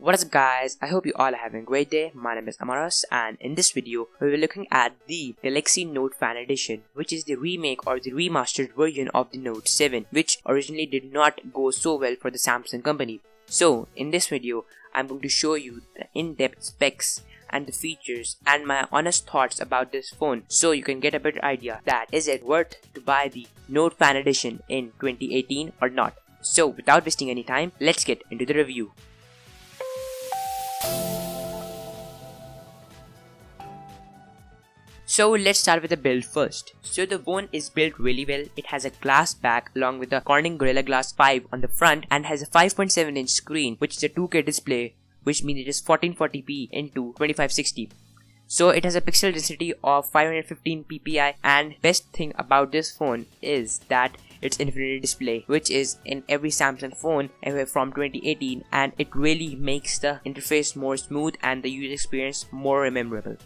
What is up guys, I hope you all are having a great day. My name is Amaros and in this video we will be looking at the Galaxy Note Fan Edition, which is the remake or the remastered version of the Note 7, which originally did not go so well for the Samsung company. So in this video I'm going to show you the in-depth specs and the features and my honest thoughts about this phone, so you can get a better idea that is it worth to buy the Note Fan Edition in 2018 or not. So without wasting any time, let's get into the review. So let's start with the build first. So the phone is built really well. It has a glass back along with a Corning Gorilla Glass 5 on the front and has a 5.7 inch screen, which is a 2K display, which means it is 1440p into 2560. So it has a pixel density of 515 ppi, and best thing about this phone is that it's Infinity display, which is in every Samsung phone from 2018, and it really makes the interface more smooth and the user experience more memorable.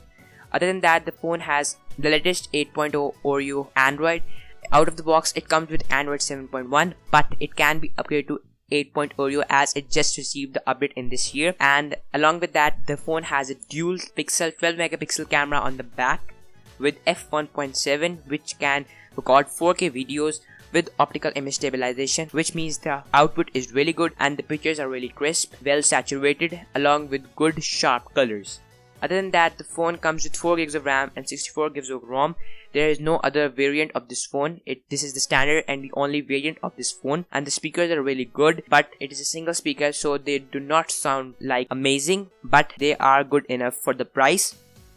Other than that, the phone has the latest 8.0 Oreo Android. Out of the box it comes with Android 7.1, but it can be upgraded to 8.0 Oreo as it just received the update in this year. And along with that, the phone has a dual pixel 12 megapixel camera on the back with f1.7, which can record 4K videos with optical image stabilization, which means the output is really good and the pictures are really crisp, well saturated, along with good sharp colors. Other than that, the phone comes with 4 GB of RAM and 64 GB of ROM. There is no other variant of this phone. This is the standard and the only variant of this phone, and the speakers are really good, but it is a single speaker, so they do not sound like amazing, but they are good enough for the price.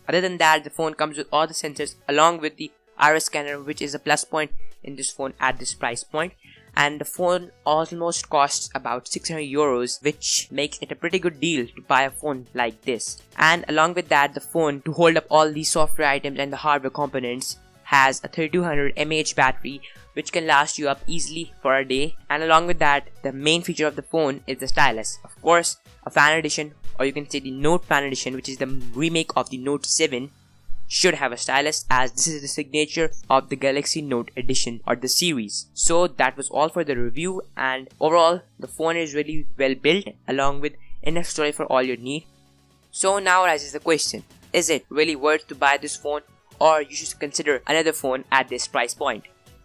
Other than that, the phone comes with all the sensors along with the iris scanner, which is a plus point in this phone at this price point. And the phone almost costs about 600 euros, which makes it a pretty good deal to buy a phone like this. And along with that, the phone, to hold up all these software items and the hardware components, has a 3200 mAh battery, which can last you up easily for a day. And along with that, the main feature of the phone is the stylus. Of course, a Fan Edition, or you can say the Note Fan Edition, which is the remake of the Note 7, should have a stylus, as this is the signature of the Galaxy Note Edition or the series. So that was all for the review, and overall the phone is really well built along with enough storage for all your need. So now arises the question, is it really worth to buy this phone, or you should consider another phone at this price point?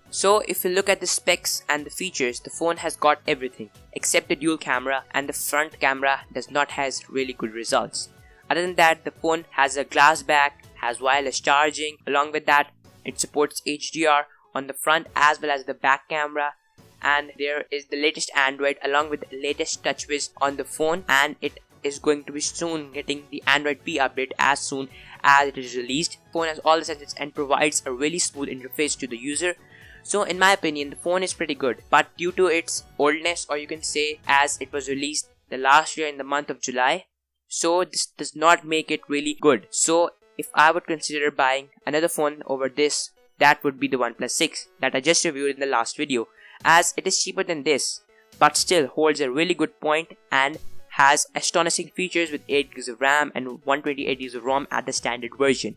So if you look at the specs and the features, the phone has got everything except the dual camera, and the front camera does not has really good results. Other than that, the phone has a glass back, has wireless charging. Along with that, it supports HDR on the front as well as the back camera, and there is the latest Android along with the latest TouchWiz on the phone, and it is going to be soon getting the Android P update as soon as it is released. The phone has all the sensors and provides a really smooth interface to the user. So in my opinion, the phone is pretty good, but due to its oldness, or you can say as it was released the last year in the month of July, so this does not make it really good. So if I would consider buying another phone over this, that would be the OnePlus 6 that I just reviewed in the last video, as it is cheaper than this, but still holds a really good point and has astonishing features with 8 GB of RAM and 128 GB of ROM at the standard version.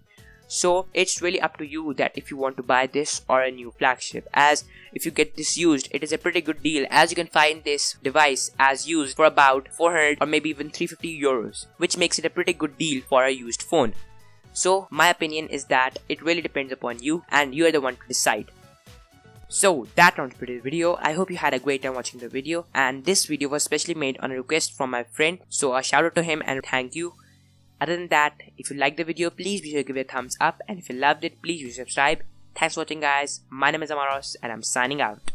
So it's really up to you that if you want to buy this or a new flagship, as if you get this used, it is a pretty good deal, as you can find this device as used for about 400 or maybe even 350 euros, which makes it a pretty good deal for a used phone. So my opinion is that it really depends upon you and you are the one to decide. So that rounds for today's video. I hope you had a great time watching the video, and this video was specially made on a request from my friend, so a shout out to him and thank you. Other than that, if you liked the video, please be sure to give it a thumbs up, and if you loved it, please do subscribe. Thanks for watching guys. My name is Amaros and I'm signing out.